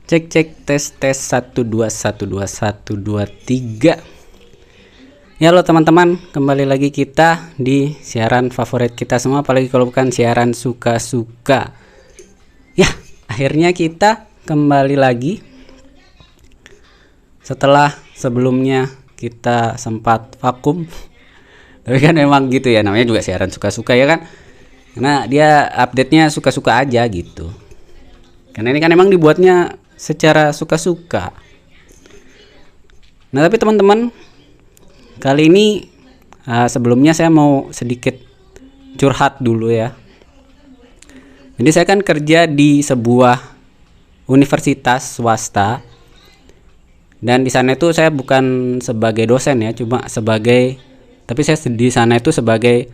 Cek cek tes 1 2 1 2 1 2 3. Ya halo teman-teman, kembali lagi kita di siaran favorit kita semua, apalagi kalau bukan siaran suka-suka. Ya, akhirnya kita kembali lagi setelah sebelumnya kita sempat vakum. Tapi kan memang gitu ya, namanya juga siaran suka-suka ya kan. Karena dia update-nya suka-suka aja gitu. Karena ini kan emang dibuatnya secara suka-suka. Nah tapi teman-teman, kali ini sebelumnya saya mau sedikit curhat dulu ya. Jadi saya kan kerja di sebuah universitas swasta, dan di sana itu saya bukan sebagai dosen ya, tapi saya di sana itu sebagai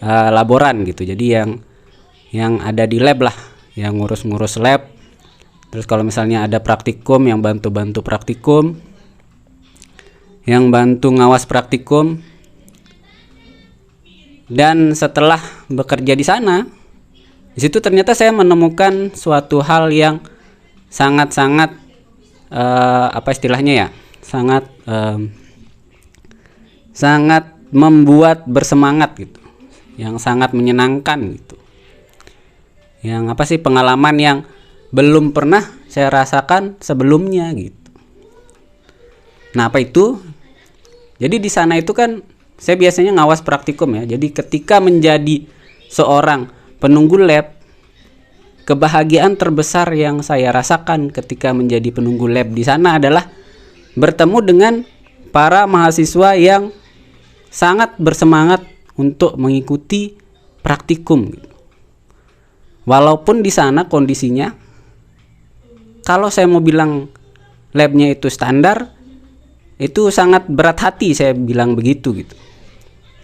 laboran gitu. Jadi yang ada di lab lah, yang ngurus-ngurus lab. Terus kalau misalnya ada praktikum, yang bantu-bantu praktikum, yang bantu ngawas praktikum. Dan setelah bekerja di sana, di situ ternyata saya menemukan suatu hal yang sangat-sangat sangat membuat bersemangat gitu, yang sangat menyenangkan gitu. Yang pengalaman yang belum pernah saya rasakan sebelumnya gitu. Nah, apa itu? Jadi di sana itu kan saya biasanya ngawas praktikum ya. Jadi ketika menjadi seorang penunggu lab, kebahagiaan terbesar yang saya rasakan ketika menjadi penunggu lab di sana adalah bertemu dengan para mahasiswa yang sangat bersemangat untuk mengikuti praktikum gitu. Walaupun di sana kondisinya, kalau saya mau bilang labnya itu standar, itu sangat berat hati saya bilang begitu gitu.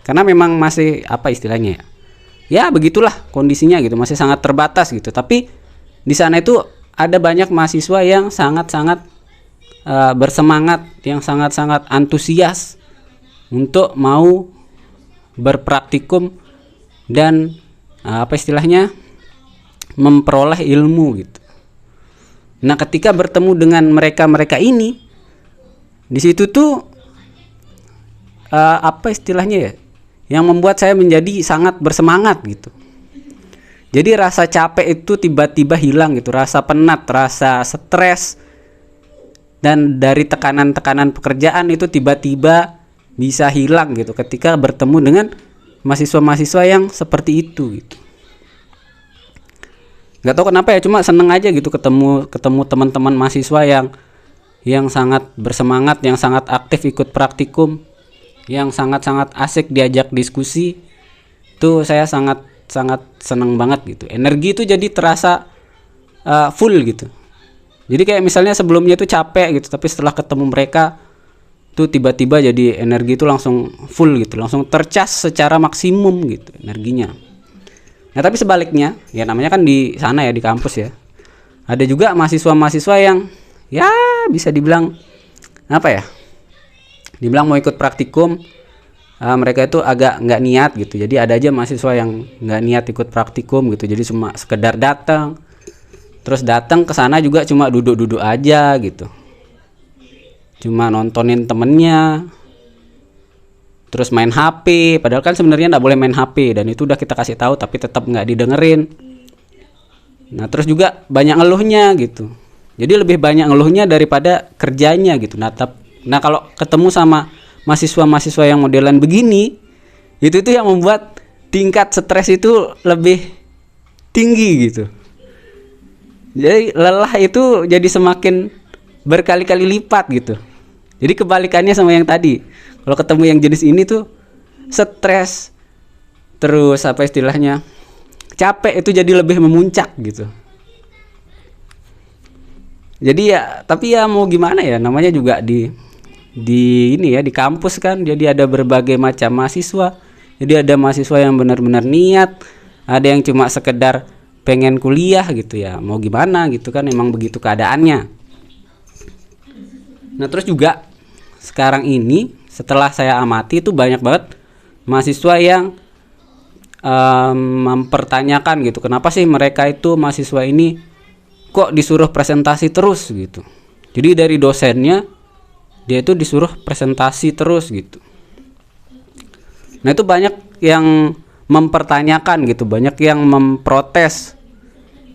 Karena memang masih ya begitulah kondisinya gitu, masih sangat terbatas gitu. Tapi di sana itu ada banyak mahasiswa yang sangat-sangat bersemangat, yang sangat-sangat antusias untuk mau berpraktikum dan memperoleh ilmu gitu. Nah, ketika bertemu dengan mereka ini, di situ tuh yang membuat saya menjadi sangat bersemangat gitu. Jadi rasa capek itu tiba-tiba hilang gitu, rasa penat, rasa stres, dan dari tekanan-tekanan pekerjaan itu tiba-tiba bisa hilang gitu ketika bertemu dengan mahasiswa-mahasiswa yang seperti itu gitu. Gak tahu kenapa ya, cuma seneng aja gitu ketemu teman-teman mahasiswa yang sangat bersemangat, yang sangat aktif ikut praktikum, yang sangat-sangat asik diajak diskusi. Tuh saya sangat seneng banget gitu. Energi itu jadi terasa full gitu. Jadi kayak misalnya sebelumnya itu capek gitu, tapi setelah ketemu mereka tuh tiba-tiba jadi energi itu langsung full gitu, langsung tercas secara maksimum gitu energinya. Nah tapi sebaliknya, ya namanya kan di sana ya, di kampus ya, ada juga mahasiswa-mahasiswa yang ya bisa dibilang dibilang mau ikut praktikum, mereka itu agak nggak niat gitu. Jadi ada aja mahasiswa yang nggak niat ikut praktikum gitu, jadi cuma sekedar datang, terus datang ke sana juga cuma duduk-duduk aja gitu, cuma nontonin temennya, terus main HP. Padahal kan sebenarnya nggak boleh main HP, dan itu udah kita kasih tahu tapi tetap nggak didengerin. Nah terus juga banyak ngeluhnya gitu. Jadi lebih banyak ngeluhnya daripada kerjanya gitu. Nah kalau ketemu sama mahasiswa-mahasiswa yang modelan begini, itu yang membuat tingkat stres itu lebih tinggi gitu. Jadi lelah itu jadi semakin berkali-kali lipat gitu. Jadi kebalikannya sama yang tadi. Kalau ketemu yang jenis ini tuh stres, terus capek itu jadi lebih memuncak gitu. Jadi ya, tapi ya mau gimana ya, namanya juga di kampus kan. Jadi ada berbagai macam mahasiswa. Jadi ada mahasiswa yang benar-benar niat, ada yang cuma sekedar pengen kuliah gitu ya. Mau gimana gitu kan, emang begitu keadaannya. Nah, terus juga sekarang ini setelah saya amati itu banyak banget mahasiswa yang mempertanyakan gitu, kenapa sih mereka itu mahasiswa ini kok disuruh presentasi terus gitu. Jadi dari dosennya dia itu disuruh presentasi terus gitu. Nah itu banyak yang mempertanyakan gitu, banyak yang memprotes,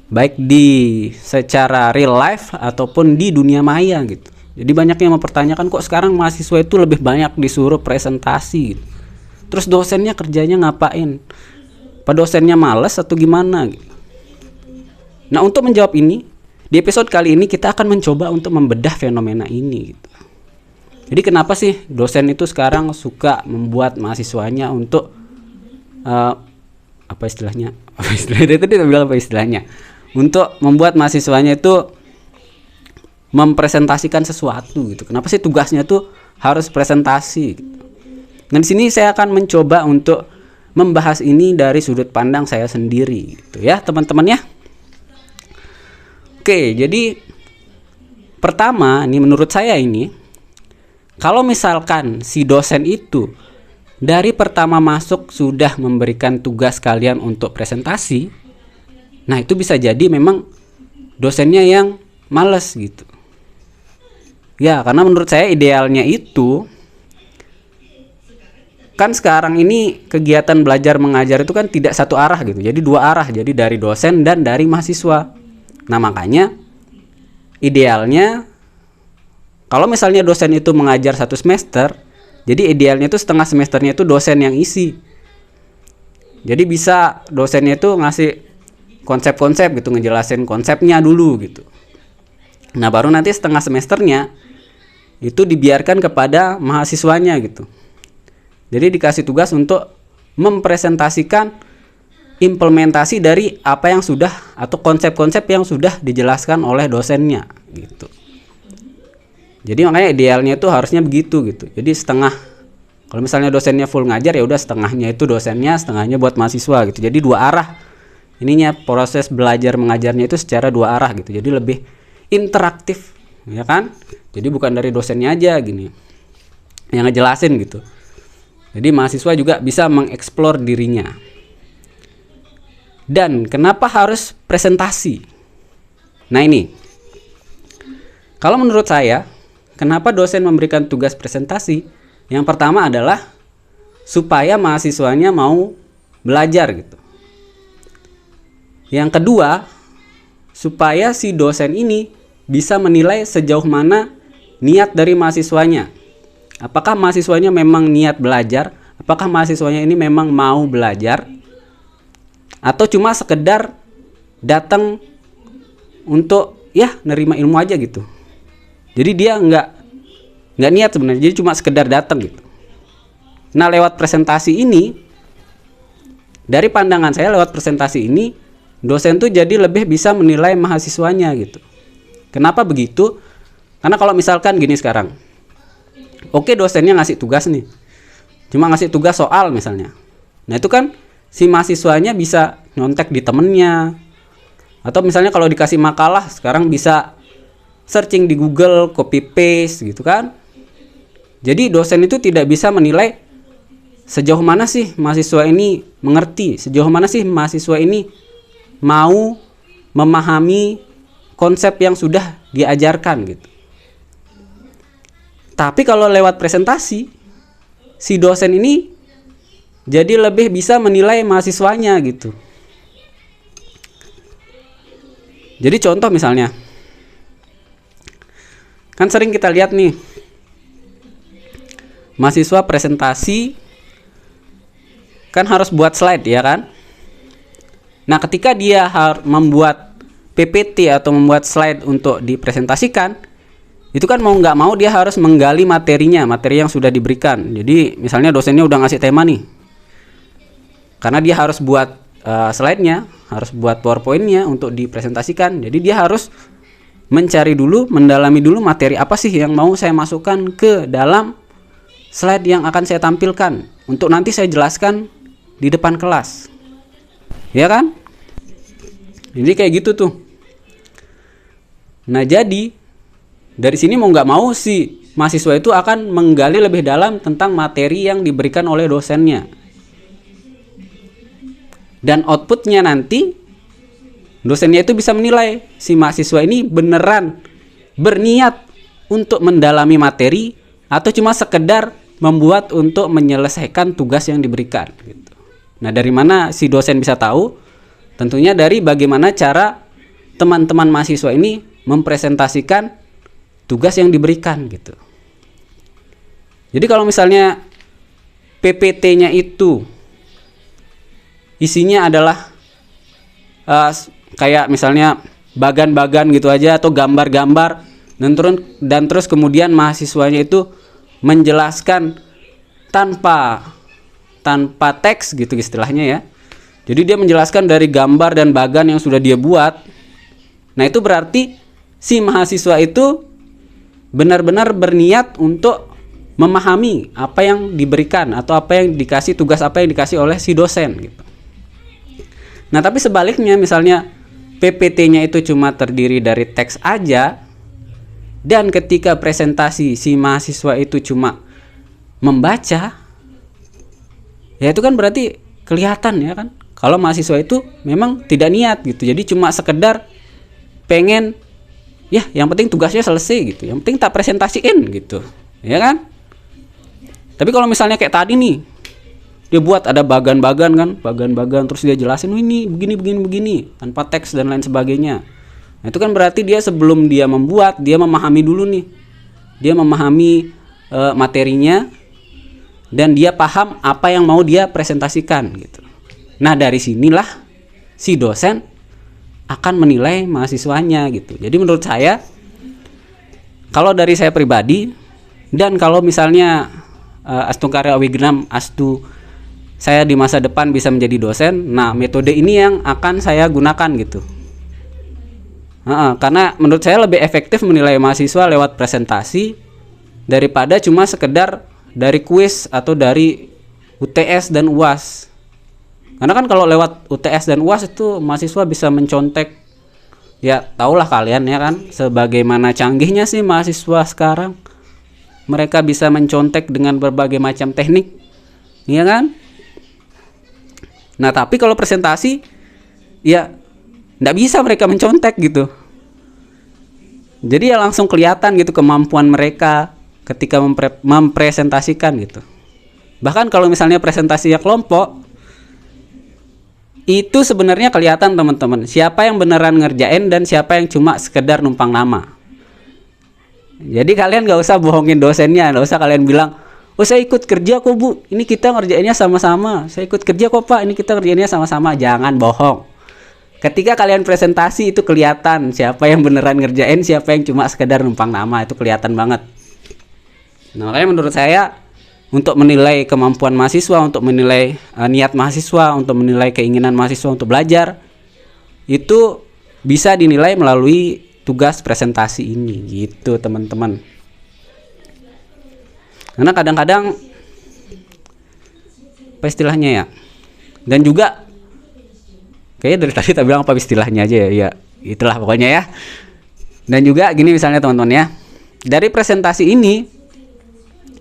baik di secara real life ataupun di dunia maya gitu. Jadi banyak yang mempertanyakan kok sekarang mahasiswa itu lebih banyak disuruh presentasi gitu. Terus dosennya kerjanya ngapain? Apa dosennya malas atau gimana gitu. Nah untuk menjawab ini, di episode kali ini kita akan mencoba untuk membedah fenomena ini gitu. Jadi kenapa sih dosen itu sekarang suka membuat mahasiswanya untuk apa istilahnya? Itu dia bilang apa istilahnya? Untuk membuat mahasiswanya itu mempresentasikan sesuatu gitu. Kenapa sih tugasnya tuh harus presentasi gitu. Dan di sini saya akan mencoba untuk membahas ini dari sudut pandang saya sendiri gitu ya, teman-teman ya. Oke, jadi pertama nih menurut saya ini, kalau misalkan si dosen itu dari pertama masuk sudah memberikan tugas kalian untuk presentasi, nah itu bisa jadi memang dosennya yang males gitu. Ya, karena menurut saya idealnya itu kan sekarang ini kegiatan belajar mengajar itu kan tidak satu arah gitu. Jadi dua arah, jadi dari dosen dan dari mahasiswa. Nah, makanya idealnya kalau misalnya dosen itu mengajar 1 semester, jadi idealnya itu setengah semesternya itu dosen yang isi. Jadi bisa dosennya itu ngasih konsep-konsep gitu, ngejelasin konsepnya dulu gitu. Nah, baru nanti setengah semesternya itu dibiarkan kepada mahasiswanya gitu. Jadi dikasih tugas untuk mempresentasikan implementasi dari apa yang sudah atau konsep-konsep yang sudah dijelaskan oleh dosennya gitu. Jadi makanya idealnya itu harusnya begitu gitu. Jadi setengah, kalau misalnya dosennya full ngajar ya udah setengahnya itu dosennya, setengahnya buat mahasiswa gitu. Jadi dua arah. Ininya proses belajar mengajarnya itu secara dua arah gitu. Jadi lebih interaktif, ya kan? Jadi bukan dari dosennya aja gini yang ngejelasin gitu. Jadi mahasiswa juga bisa mengeksplor dirinya. Dan kenapa harus presentasi? Nah ini, kalau menurut saya, kenapa dosen memberikan tugas presentasi? Yang pertama adalah supaya mahasiswanya mau belajar gitu. Yang kedua, supaya si dosen ini bisa menilai sejauh mana niat dari mahasiswanya. Apakah mahasiswanya memang niat belajar? Apakah mahasiswanya ini memang mau belajar? Atau cuma sekedar datang untuk ya nerima ilmu aja gitu. Jadi dia nggak niat sebenarnya, jadi cuma sekedar datang gitu. Nah lewat presentasi ini, dari pandangan saya lewat presentasi ini, dosen tuh jadi lebih bisa menilai mahasiswanya gitu. Kenapa begitu? Karena kalau misalkan gini sekarang, oke dosennya ngasih tugas nih, cuma ngasih tugas soal misalnya. Nah itu kan si mahasiswanya bisa nyontek di temennya. Atau misalnya kalau dikasih makalah, sekarang bisa searching di Google, copy paste gitu kan. Jadi dosen itu tidak bisa menilai sejauh mana sih mahasiswa ini mengerti, sejauh mana sih mahasiswa ini mau memahami konsep yang sudah diajarkan gitu. Tapi kalau lewat presentasi, si dosen ini jadi lebih bisa menilai mahasiswanya gitu. Jadi contoh misalnya, kan sering kita lihat nih, mahasiswa presentasi kan harus buat slide ya kan. Nah ketika dia membuat PPT atau membuat slide untuk dipresentasikan, itu kan mau nggak mau dia harus menggali materinya, materi yang sudah diberikan. Jadi misalnya dosennya udah ngasih tema nih, karena dia harus buat slide-nya, harus buat PowerPoint-nya untuk dipresentasikan. Jadi dia harus mencari dulu, mendalami dulu materi apa sih yang mau saya masukkan ke dalam slide yang akan saya tampilkan untuk nanti saya jelaskan di depan kelas. Ya kan? Jadi kayak gitu tuh. Nah jadi dari sini mau nggak mau si mahasiswa itu akan menggali lebih dalam tentang materi yang diberikan oleh dosennya. Dan outputnya nanti dosennya itu bisa menilai si mahasiswa ini beneran berniat untuk mendalami materi atau cuma sekedar membuat untuk menyelesaikan tugas yang diberikan gitu. Nah, dari mana si dosen bisa tahu? Tentunya dari bagaimana cara teman-teman mahasiswa ini mempresentasikan tugas yang diberikan gitu. Jadi kalau misalnya PPT-nya itu isinya adalah kayak misalnya bagan-bagan gitu aja atau gambar-gambar, dan terus kemudian mahasiswanya itu menjelaskan tanpa teks gitu istilahnya ya. Jadi dia menjelaskan dari gambar dan bagan yang sudah dia buat. Nah, itu berarti si mahasiswa itu benar-benar berniat untuk memahami apa yang diberikan atau apa yang dikasih, tugas apa yang dikasih oleh si dosen gitu. Nah, tapi sebaliknya misalnya PPT-nya itu cuma terdiri dari teks aja, dan ketika presentasi si mahasiswa itu cuma membaca, ya itu kan berarti kelihatan ya kan kalau mahasiswa itu memang tidak niat gitu. Jadi cuma sekedar pengen ya yang penting tugasnya selesai gitu, yang penting tak presentasiin gitu, ya kan. Tapi kalau misalnya kayak tadi nih, dia buat ada bagan-bagan kan, bagan-bagan, terus dia jelasin ini begini tanpa teks dan lain sebagainya. Nah, itu kan berarti dia sebelum dia membuat, dia memahami dulu nih. Dia memahami materinya dan dia paham apa yang mau dia presentasikan gitu. Nah, dari sinilah si dosen akan menilai mahasiswanya gitu. Jadi menurut saya, kalau dari saya pribadi, dan kalau misalnya Astu Karya Wigenam Astu saya di masa depan bisa menjadi dosen, nah metode ini yang akan saya gunakan gitu. Karena menurut saya lebih efektif menilai mahasiswa lewat presentasi daripada cuma sekedar dari kuis atau dari UTS dan UAS. Karena kan kalau lewat UTS dan UAS itu mahasiswa bisa mencontek, ya tahulah kalian ya kan sebagaimana canggihnya sih mahasiswa sekarang. Mereka bisa mencontek dengan berbagai macam teknik, ya kan? Nah, tapi kalau presentasi ya nggak bisa mereka mencontek gitu. Jadi ya langsung kelihatan gitu kemampuan mereka ketika mempresentasikan gitu. Bahkan kalau misalnya presentasinya kelompok, itu sebenarnya kelihatan teman-teman siapa yang beneran ngerjain dan siapa yang cuma sekedar numpang nama. Jadi kalian gak usah bohongin dosennya, gak usah kalian bilang, oh saya ikut kerja kok bu, ini kita ngerjainnya sama-sama. Saya ikut kerja kok pak, ini kita ngerjainnya sama-sama. Jangan bohong. Ketika kalian presentasi itu kelihatan siapa yang beneran ngerjain, siapa yang cuma sekedar numpang nama, itu kelihatan banget. Nah, makanya menurut saya untuk menilai kemampuan mahasiswa, untuk menilai niat mahasiswa, untuk menilai keinginan mahasiswa untuk belajar, itu bisa dinilai melalui tugas presentasi ini gitu teman-teman. Karena kadang-kadang apa istilahnya ya, dan juga kayaknya dari tadi tak bilang apa istilahnya aja ya, itulah pokoknya ya. Dan juga gini misalnya teman-teman ya, dari presentasi ini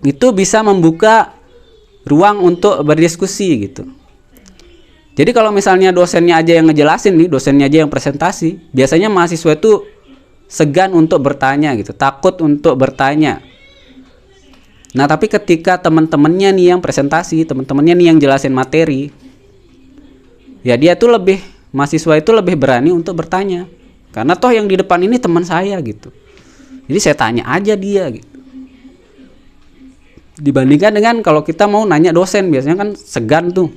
itu bisa membuka ruang untuk berdiskusi gitu. Jadi kalau misalnya dosennya aja yang ngejelasin nih, dosennya aja yang presentasi, biasanya mahasiswa itu segan untuk bertanya gitu, takut untuk bertanya. Nah, tapi ketika teman-temannya nih yang presentasi, teman-temannya nih yang jelasin materi, ya dia tuh mahasiswa itu lebih berani untuk bertanya. Karena toh yang di depan ini teman saya gitu. Jadi saya tanya aja dia gitu. Dibandingkan dengan kalau kita mau nanya dosen, biasanya kan segan tuh.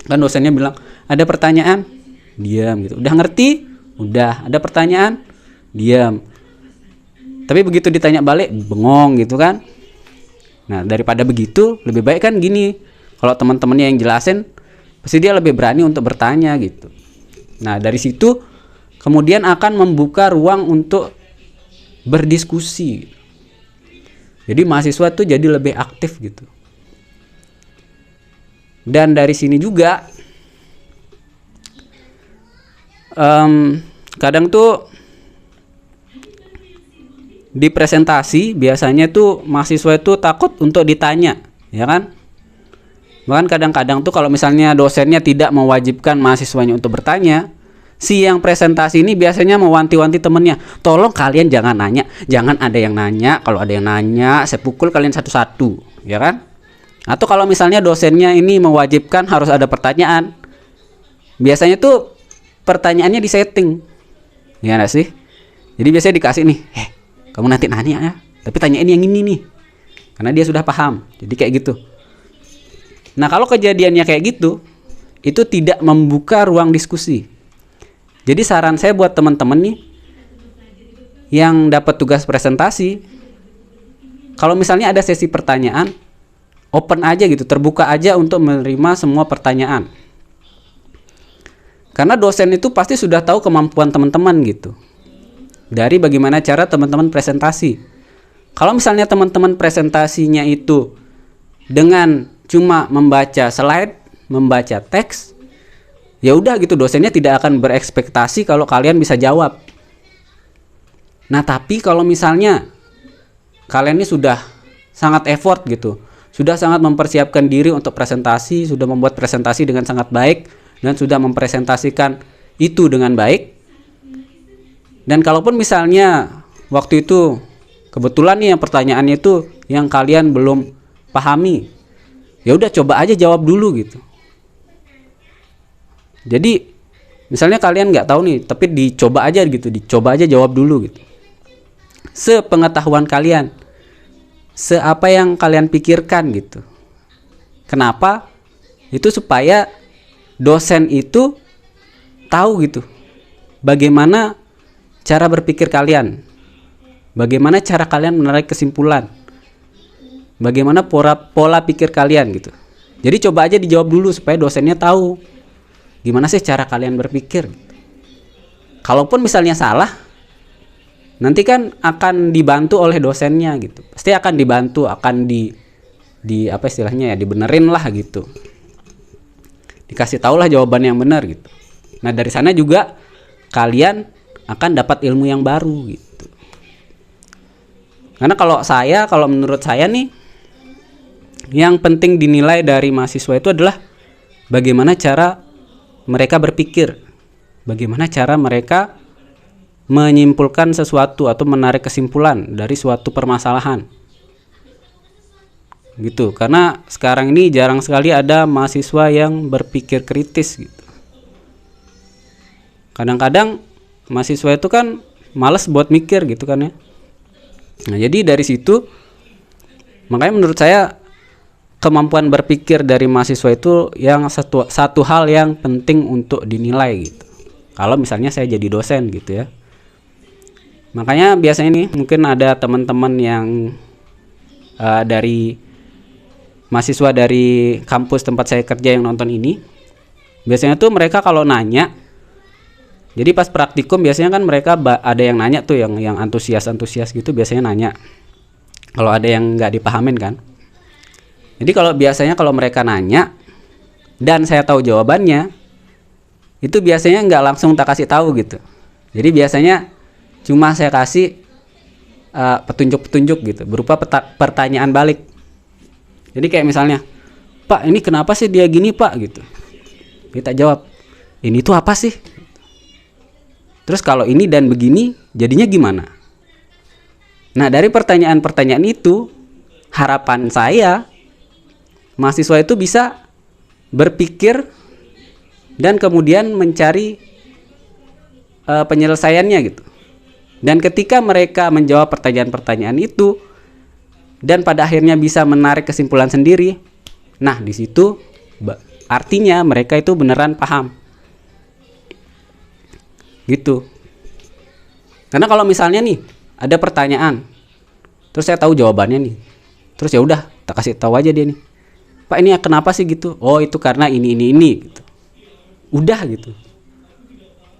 Kan dosennya bilang, ada pertanyaan? Diam gitu. Udah ngerti? Udah. Ada pertanyaan? Diam. Tapi begitu ditanya balik, bengong gitu kan. Nah, daripada begitu, lebih baik kan gini. Kalau teman-temannya yang jelasin, pasti dia lebih berani untuk bertanya gitu. Nah, dari situ kemudian akan membuka ruang untuk berdiskusi. Jadi mahasiswa tuh jadi lebih aktif gitu. Dan dari sini juga kadang tuh di presentasi biasanya tuh mahasiswa itu takut untuk ditanya, ya kan? Bahkan kadang-kadang tuh kalau misalnya dosennya tidak mewajibkan mahasiswanya untuk bertanya, Si yang presentasi ini biasanya mewanti-wanti temennya, tolong kalian jangan nanya, jangan ada yang nanya. Kalau ada yang nanya, saya pukul kalian satu-satu, ya kan? Atau kalau misalnya dosennya ini mewajibkan harus ada pertanyaan, biasanya tuh pertanyaannya disetting, ya nggak sih? Jadi biasanya dikasih nih, kamu nanti nanya ya, tapi tanyain yang ini nih, karena dia sudah paham. Jadi kayak gitu. Nah kalau kejadiannya kayak gitu, itu tidak membuka ruang diskusi. Jadi saran saya buat teman-teman nih yang dapat tugas presentasi, kalau misalnya ada sesi pertanyaan, open aja gitu, terbuka aja untuk menerima semua pertanyaan. Karena dosen itu pasti sudah tahu kemampuan teman-teman gitu, dari bagaimana cara teman-teman presentasi. Kalau misalnya teman-teman presentasinya itu dengan cuma membaca slide, membaca teks, ya udah gitu, dosennya tidak akan berekspektasi kalau kalian bisa jawab. Nah tapi kalau misalnya kalian ini sudah sangat effort gitu, sudah sangat mempersiapkan diri untuk presentasi, sudah membuat presentasi dengan sangat baik, dan sudah mempresentasikan itu dengan baik, dan kalaupun misalnya waktu itu kebetulan nih yang pertanyaannya itu yang kalian belum pahami, ya udah coba aja jawab dulu gitu. Jadi misalnya kalian nggak tahu nih, tapi dicoba aja gitu, dicoba aja jawab dulu gitu. Sepengetahuan kalian, seapa yang kalian pikirkan gitu. Kenapa? Itu supaya dosen itu tahu gitu, bagaimana cara berpikir kalian, bagaimana cara kalian menarik kesimpulan, bagaimana pola pikir kalian gitu. Jadi coba aja dijawab dulu supaya dosennya tahu gimana sih cara kalian berpikir. Kalaupun misalnya salah, nanti kan akan dibantu oleh dosennya gitu. Pasti akan dibantu, akan di apa istilahnya ya, dibenerin lah gitu. Dikasih tahu lah jawaban yang benar gitu. Nah, dari sana juga kalian akan dapat ilmu yang baru gitu. Karena kalau menurut saya nih, yang penting dinilai dari mahasiswa itu adalah bagaimana cara mereka berpikir, bagaimana cara mereka menyimpulkan sesuatu atau menarik kesimpulan dari suatu permasalahan gitu. Karena sekarang ini jarang sekali ada mahasiswa yang berpikir kritis gitu. Kadang-kadang mahasiswa itu kan malas buat mikir gitu kan ya. Nah jadi dari situ, makanya menurut saya kemampuan berpikir dari mahasiswa itu yang satu hal yang penting untuk dinilai gitu. Kalau misalnya saya jadi dosen gitu ya. Makanya biasanya nih mungkin ada teman-teman yang dari mahasiswa dari kampus tempat saya kerja yang nonton ini. Biasanya tuh mereka kalau nanya, jadi pas praktikum biasanya kan mereka ada yang nanya tuh, yang antusias gitu biasanya nanya. Kalau ada yang nggak dipahamin kan. Jadi kalau mereka nanya dan saya tahu jawabannya, itu biasanya nggak langsung tak kasih tahu gitu. Jadi biasanya cuma saya kasih petunjuk-petunjuk gitu, berupa pertanyaan balik. Jadi kayak misalnya, Pak ini kenapa sih dia gini Pak gitu. Kita jawab, ini tuh apa sih? Terus kalau ini dan begini jadinya gimana? Nah dari pertanyaan-pertanyaan itu, harapan saya mahasiswa itu bisa berpikir dan kemudian mencari penyelesaiannya gitu. Dan ketika mereka menjawab pertanyaan-pertanyaan itu dan pada akhirnya bisa menarik kesimpulan sendiri, nah di situ artinya mereka itu beneran paham gitu. Karena kalau misalnya nih ada pertanyaan, terus saya tahu jawabannya nih, terus ya udah tak kasih tahu aja dia nih, Pak ini kenapa sih gitu? Oh itu karena ini gitu. Udah gitu.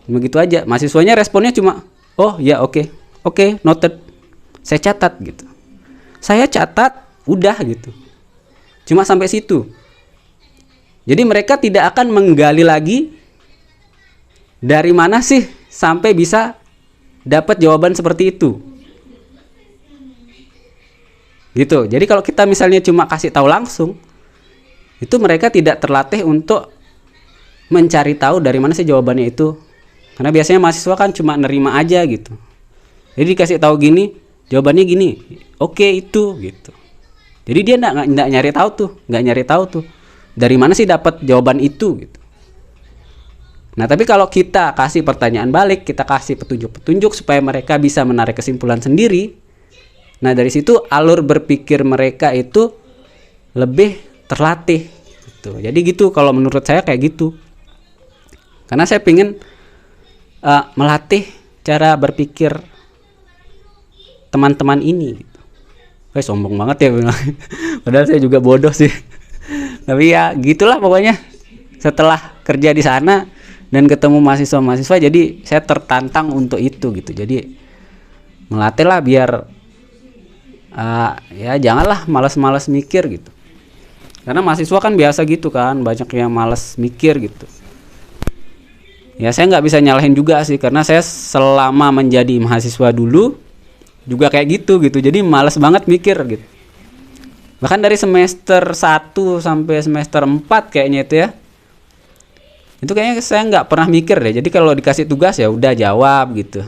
Begitu aja. Mahasiswanya responnya cuma, oh ya oke, noted. Saya catat gitu. Saya catat, udah gitu. Cuma sampai situ. Jadi mereka tidak akan menggali lagi dari mana sih sampai bisa dapat jawaban seperti itu. Gitu. Jadi kalau kita misalnya cuma kasih tahu langsung, itu mereka tidak terlatih untuk mencari tahu dari mana sih jawabannya itu Karena biasanya mahasiswa kan cuma nerima aja gitu. Jadi dikasih tahu gini, jawabannya gini, oke itu gitu. Jadi dia nggak nyari tahu tuh, nggak nyari tahu tuh dari mana sih dapat jawaban itu gitu. Nah tapi kalau kita kasih pertanyaan balik, kita kasih petunjuk-petunjuk supaya mereka bisa menarik kesimpulan sendiri. Nah dari situ alur berpikir mereka itu lebih terlatih gitu. Jadi gitu kalau menurut saya kayak gitu. Karena saya pingin melatih cara berpikir teman-teman ini gitu. Sombong banget ya bilang. Padahal saya juga bodoh sih. Tapi ya gitulah pokoknya. Setelah kerja di sana dan ketemu mahasiswa-mahasiswa, jadi saya tertantang untuk itu gitu. Jadi melatih lah biar ya janganlah malas-malas mikir gitu. Karena mahasiswa kan biasa gitu kan, banyak yang malas mikir gitu. Ya saya nggak bisa nyalahin juga sih, karena saya selama menjadi mahasiswa dulu juga kayak gitu. Jadi malas banget mikir gitu. Bahkan dari semester 1 sampai semester 4 kayaknya itu ya. Itu kayaknya saya nggak pernah mikir deh. Jadi kalau dikasih tugas ya udah jawab gitu.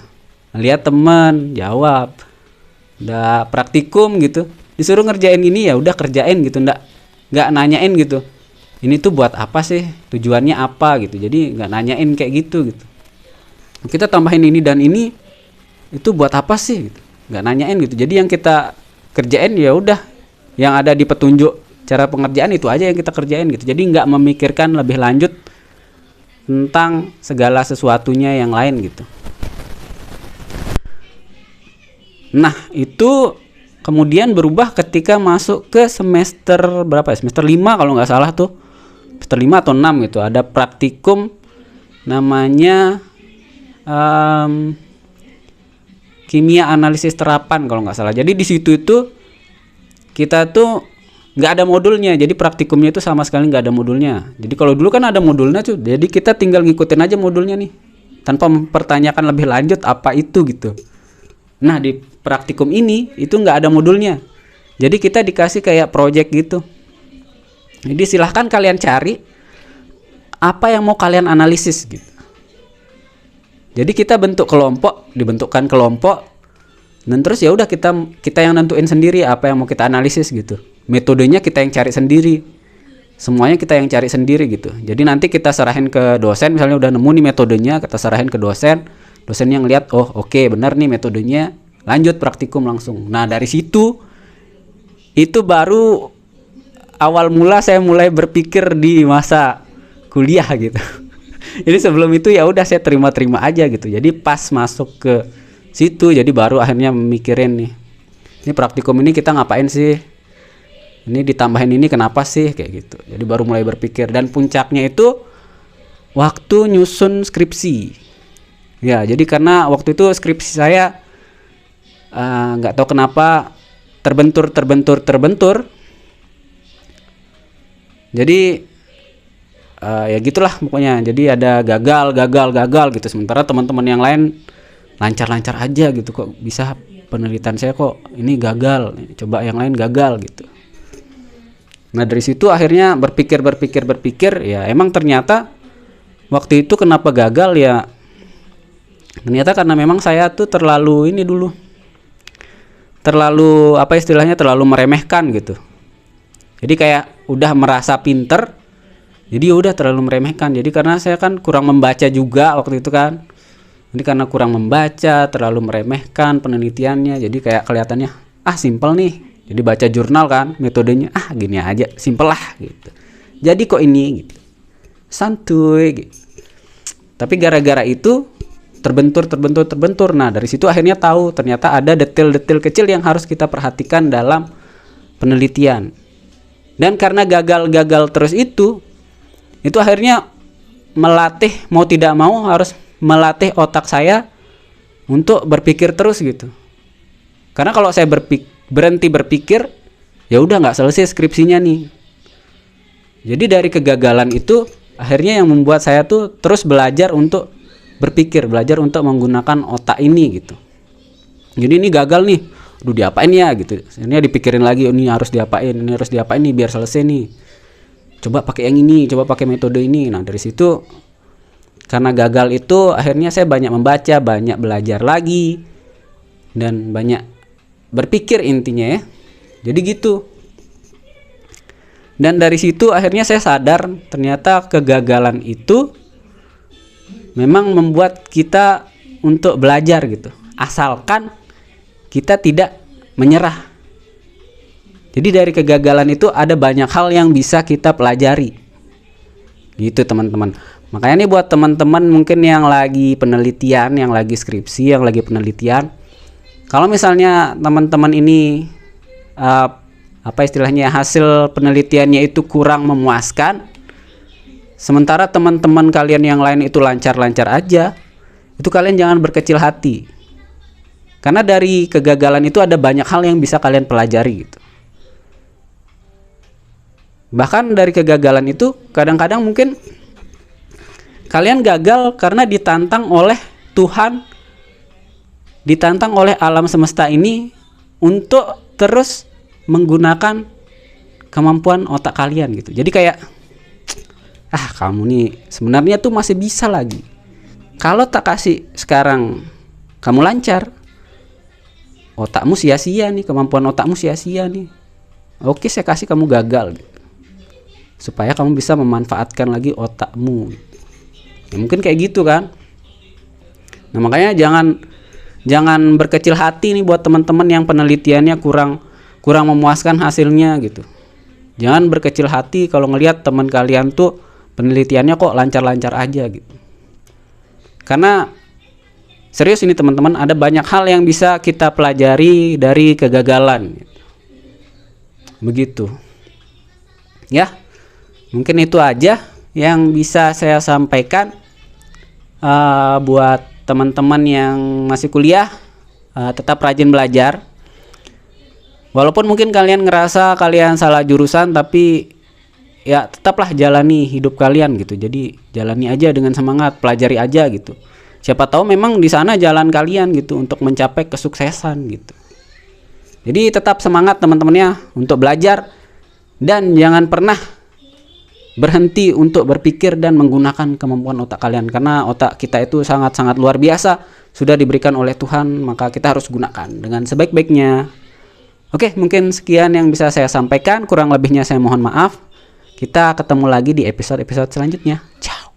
Lihat teman, jawab. Udah praktikum gitu. Disuruh ngerjain ini ya udah kerjain gitu, nggak nanyain gitu. Ini tuh buat apa sih? Tujuannya apa gitu. Jadi nggak nanyain kayak gitu. Kita tambahin ini dan ini itu buat apa sih gitu. Nggak nanyain gitu. Jadi yang kita kerjain ya udah yang ada di petunjuk cara pengerjaan itu aja yang kita kerjain gitu. Jadi nggak memikirkan lebih lanjut tentang segala sesuatunya yang lain gitu. Nah itu kemudian berubah ketika masuk ke semester berapa ya? Semester 5 kalau nggak salah tuh. Semester 5 atau 6 gitu. Ada praktikum namanya kimia analisis terapan kalau nggak salah. Jadi di situ itu kita tuh nggak ada modulnya, jadi praktikumnya itu sama sekali nggak ada modulnya. Jadi kalau dulu kan ada modulnya tuh, jadi kita tinggal ngikutin aja modulnya nih, tanpa mempertanyakan lebih lanjut apa itu gitu. Nah di praktikum ini itu nggak ada modulnya, jadi kita dikasih kayak project gitu. Jadi silahkan kalian cari apa yang mau kalian analisis gitu. Jadi kita dibentukkan kelompok, dan terus ya udah kita yang nentuin sendiri apa yang mau kita analisis gitu. Metodenya kita yang cari sendiri, semuanya kita yang cari sendiri gitu. Jadi nanti kita serahin ke dosen, misalnya udah nemu nih metodenya, kita serahin ke dosen yang lihat oh oke, benar nih metodenya, lanjut praktikum langsung. Nah dari situ itu baru awal mula saya mulai berpikir di masa kuliah gitu. Jadi sebelum itu ya udah saya terima aja gitu. Jadi pas masuk ke situ jadi baru akhirnya mikirin nih, ini praktikum ini kita ngapain sih, ini ditambahin ini kenapa sih, kayak gitu. Jadi baru mulai berpikir. Dan puncaknya itu waktu nyusun skripsi ya. Jadi karena waktu itu skripsi saya nggak tahu kenapa terbentur. Jadi ya gitulah pokoknya. Jadi ada gagal gitu. Sementara teman-teman yang lain lancar-lancar aja gitu. Kok bisa penelitian saya kok ini gagal, coba yang lain gagal gitu. Nah dari situ akhirnya berpikir ya emang ternyata waktu itu kenapa gagal ya, ternyata karena memang saya tuh terlalu apa istilahnya, terlalu meremehkan gitu. Jadi kayak udah merasa pinter, jadi udah terlalu meremehkan. Jadi karena saya kan kurang membaca juga waktu itu kan. Jadi karena kurang membaca, terlalu meremehkan penelitiannya. Jadi kayak kelihatannya simpel nih. Jadi baca jurnal kan, metodenya gini aja, simpel lah gitu. Jadi kok ini gitu, santuy gitu. Tapi gara-gara itu terbentur. Nah dari situ akhirnya tahu ternyata ada detail-detail kecil yang harus kita perhatikan dalam penelitian. Dan karena gagal terus itu akhirnya melatih, mau tidak mau harus melatih otak saya untuk berpikir terus gitu. Karena kalau saya berhenti berpikir, ya udah nggak selesai skripsinya nih. Jadi dari kegagalan itu akhirnya yang membuat saya tuh terus belajar untuk berpikir, belajar untuk menggunakan otak ini gitu. Jadi ini gagal nih, diapain ya gitu. Ini dipikirin lagi, ini harus diapain nih biar selesai nih. Coba pakai yang ini, coba pakai metode ini. Nah dari situ karena gagal itu akhirnya saya banyak membaca, banyak belajar lagi, dan banyak berpikir intinya ya. Jadi gitu. Dan dari situ akhirnya saya sadar ternyata kegagalan itu memang membuat kita untuk belajar gitu. Asalkan kita tidak menyerah. Jadi dari kegagalan itu ada banyak hal yang bisa kita pelajari. Gitu teman-teman. Makanya nih buat teman-teman mungkin yang lagi penelitian, yang lagi skripsi, yang lagi penelitian, kalau misalnya teman-teman ini apa istilahnya, hasil penelitiannya itu kurang memuaskan, sementara teman-teman kalian yang lain itu lancar-lancar aja, itu kalian jangan berkecil hati. Karena dari kegagalan itu ada banyak hal yang bisa kalian pelajari gitu. Bahkan dari kegagalan itu kadang-kadang mungkin kalian gagal karena ditantang oleh Tuhan, ditantang oleh alam semesta ini untuk terus menggunakan kemampuan otak kalian gitu. Jadi kayak kamu nih sebenarnya tuh masih bisa lagi. Kalau tak kasih sekarang kamu lancar, otakmu sia-sia nih, kemampuan otakmu sia-sia nih. Oke, saya kasih kamu gagal gitu. Supaya kamu bisa memanfaatkan lagi otakmu. Ya, mungkin kayak gitu kan. Nah, makanya jangan berkecil hati nih buat teman-teman yang penelitiannya kurang memuaskan hasilnya gitu. Jangan berkecil hati kalau ngelihat teman kalian tuh penelitiannya kok lancar-lancar aja gitu. Karena serius ini teman-teman, ada banyak hal yang bisa kita pelajari dari kegagalan gitu. Begitu. Ya, mungkin itu aja yang bisa saya sampaikan buat teman-teman yang masih kuliah. Tetap rajin belajar. Walaupun mungkin kalian ngerasa kalian salah jurusan, tapi ya tetaplah jalani hidup kalian gitu. Jadi jalani aja dengan semangat, pelajari aja gitu. Siapa tahu memang di sana jalan kalian gitu untuk mencapai kesuksesan gitu. Jadi tetap semangat teman-temannya untuk belajar, dan jangan pernah berhenti untuk berpikir dan menggunakan kemampuan otak kalian, karena otak kita itu sangat-sangat luar biasa, sudah diberikan oleh Tuhan, maka kita harus gunakan dengan sebaik-baiknya. Oke, mungkin sekian yang bisa saya sampaikan, kurang lebihnya saya mohon maaf. Kita ketemu lagi di episode-episode selanjutnya. Ciao.